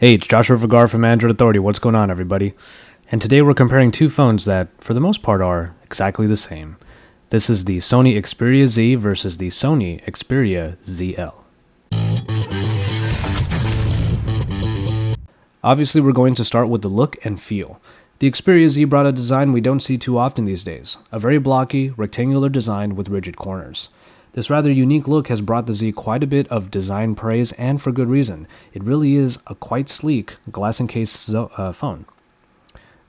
Hey, it's Joshua Vergara from Android Authority. What's going on, everybody? And today we're comparing two phones that, for the most part, are exactly the same. This is the Sony Xperia Z versus the Sony Xperia ZL. Obviously, we're going to start with the look and feel. The Xperia Z brought a design we don't see too often these days, a very blocky, rectangular design with rigid corners. This rather unique look has brought the Z quite a bit of design praise, and for good reason. It really is a quite sleek, glass-encased phone.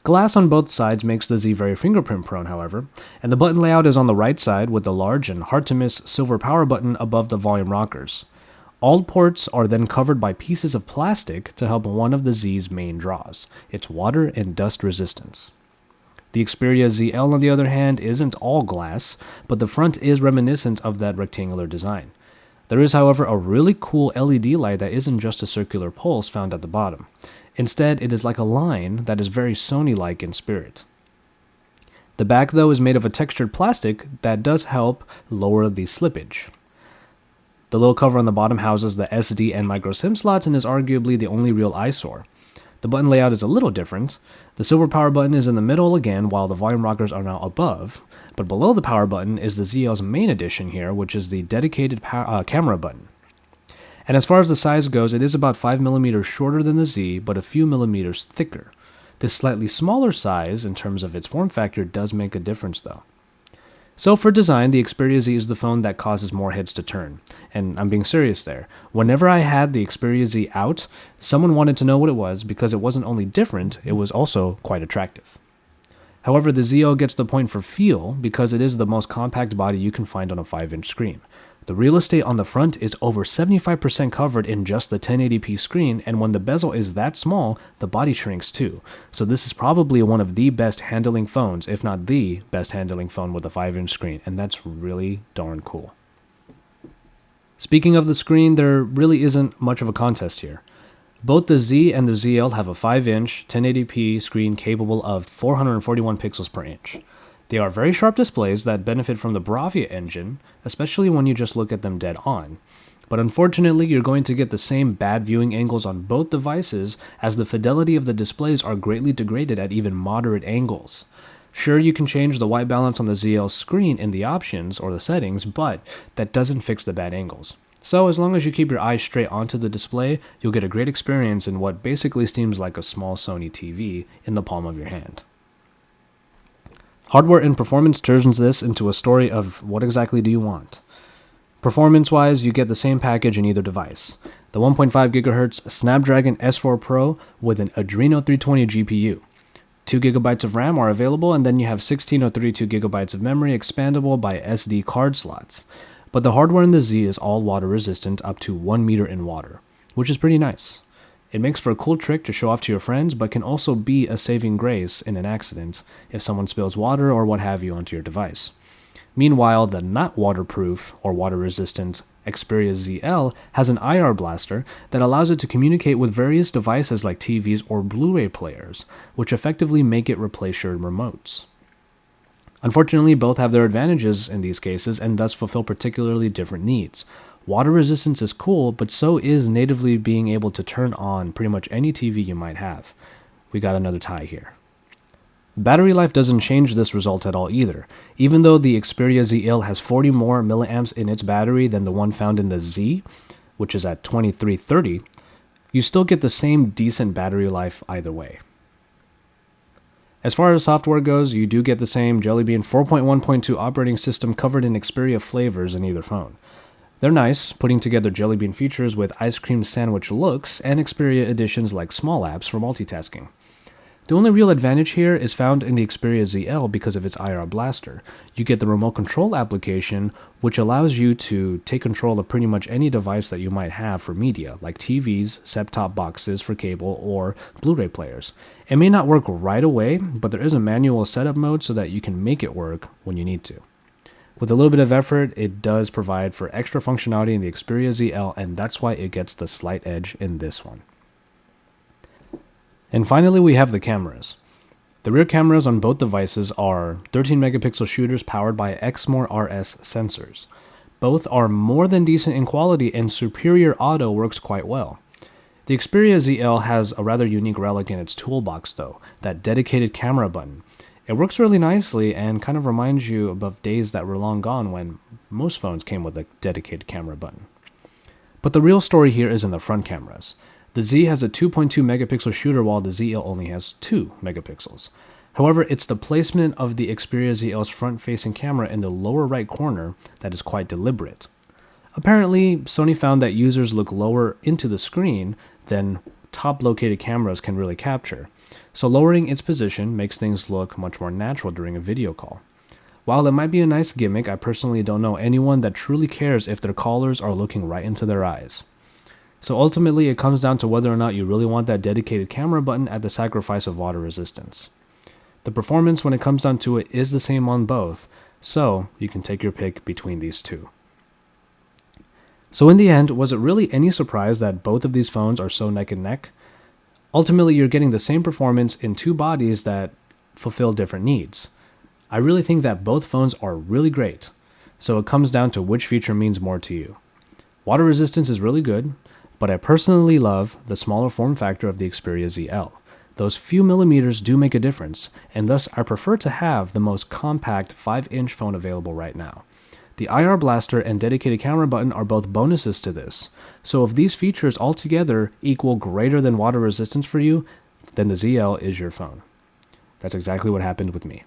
Glass on both sides makes the Z very fingerprint prone, however, and the button layout is on the right side with the large and hard-to-miss silver power button above the volume rockers. All ports are then covered by pieces of plastic to help one of the Z's main draws, its water and dust resistance. The Xperia ZL, on the other hand, isn't all glass, but the front is reminiscent of that rectangular design. There is, however, a really cool LED light that isn't just a circular pulse found at the bottom. Instead, it is like a line that is very Sony-like in spirit. The back, though, is made of a textured plastic that does help lower the slippage. The little cover on the bottom houses the SD and micro SIM slots and is arguably the only real eyesore. The button layout is a little different. The silver power button is in the middle again, while the volume rockers are now above, but below the power button is the ZL's main addition here, which is the dedicated camera button. And as far as the size goes, it is about 5mm shorter than the Z, but a few millimeters thicker. This slightly smaller size, in terms of its form factor, does make a difference though. So for design, the Xperia Z is the phone that causes more heads to turn. And I'm being serious there. Whenever I had the Xperia Z out, someone wanted to know what it was because it wasn't only different, it was also quite attractive. However, the ZL gets the point for feel because it is the most compact body you can find on a 5-inch screen. The real estate on the front is over 75% covered in just the 1080p screen, and when the bezel is that small, the body shrinks too. So this is probably one of the best handling phones, if not the best handling phone with a 5-inch screen, and that's really darn cool. Speaking of the screen, there really isn't much of a contest here. Both the Z and the ZL have a 5-inch 1080p screen capable of 441 pixels per inch. They are very sharp displays that benefit from the Bravia engine, especially when you just look at them dead on. But unfortunately, you're going to get the same bad viewing angles on both devices, as the fidelity of the displays are greatly degraded at even moderate angles. Sure, you can change the white balance on the ZL screen in the options or the settings, but that doesn't fix the bad angles. So as long as you keep your eyes straight onto the display, you'll get a great experience in what basically seems like a small Sony TV in the palm of your hand. Hardware and performance turns this into a story of what exactly do you want. Performance-wise, you get the same package in either device. The 1.5 GHz Snapdragon S4 Pro with an Adreno 320 GPU. 2 GB of RAM are available, and then you have 16 or 32 GB of memory expandable by SD card slots. But the hardware in the Z is all water resistant up to 1 meter in water, which is pretty nice. It makes for a cool trick to show off to your friends, but can also be a saving grace in an accident if someone spills water or what have you onto your device. Meanwhile, the not waterproof or water resistant Xperia ZL has an IR blaster that allows it to communicate with various devices like TVs or Blu-ray players, which effectively make it replace your remotes. Unfortunately, both have their advantages in these cases and thus fulfill particularly different needs. Water resistance is cool, but so is natively being able to turn on pretty much any TV you might have. We got another tie here. Battery life doesn't change this result at all either. Even though the Xperia ZL has 40 more milliamps in its battery than the one found in the Z, which is at 2330, you still get the same decent battery life either way. As far as software goes, you do get the same Jelly Bean 4.1.2 operating system covered in Xperia flavors in either phone. They're nice, putting together Jelly Bean features with ice cream sandwich looks and Xperia additions like small apps for multitasking. The only real advantage here is found in the Xperia ZL because of its IR blaster. You get the remote control application, which allows you to take control of pretty much any device that you might have for media, like TVs, set-top boxes for cable, or Blu-ray players. It may not work right away, but there is a manual setup mode so that you can make it work when you need to. With a little bit of effort, it does provide for extra functionality in the Xperia ZL, and that's why it gets the slight edge in this one. And finally, we have the cameras. The rear cameras on both devices are 13 megapixel shooters powered by Exmor RS sensors. Both are more than decent in quality, and superior auto works quite well. The Xperia ZL has a rather unique relic in its toolbox though, that dedicated camera button. It works really nicely and kind of reminds you of days that were long gone when most phones came with a dedicated camera button. But the real story here is in the front cameras. The Z has a 2.2 megapixel shooter while the ZL only has 2 megapixels. However, it's the placement of the Xperia ZL's front-facing camera in the lower right corner that is quite deliberate. Apparently, Sony found that users look lower into the screen than top-located cameras can really capture, so lowering its position makes things look much more natural during a video call. While it might be a nice gimmick, I personally don't know anyone that truly cares if their callers are looking right into their eyes. So ultimately, it comes down to whether or not you really want that dedicated camera button at the sacrifice of water resistance. The performance when it comes down to it is the same on both, so you can take your pick between these two. So in the end, was it really any surprise that both of these phones are so neck and neck? Ultimately, you're getting the same performance in two bodies that fulfill different needs. I really think that both phones are really great, so it comes down to which feature means more to you. Water resistance is really good, but I personally love the smaller form factor of the Xperia ZL. Those few millimeters do make a difference, and thus I prefer to have the most compact 5-inch phone available right now. The IR blaster and dedicated camera button are both bonuses to this, so if these features altogether equal greater than water resistance for you, then the ZL is your phone. That's exactly what happened with me.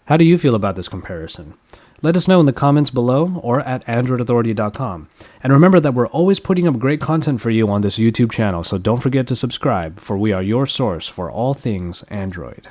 How do you feel about this comparison? Let us know in the comments below or at androidauthority.com. And remember that we're always putting up great content for you on this YouTube channel, so don't forget to subscribe, for we are your source for all things Android.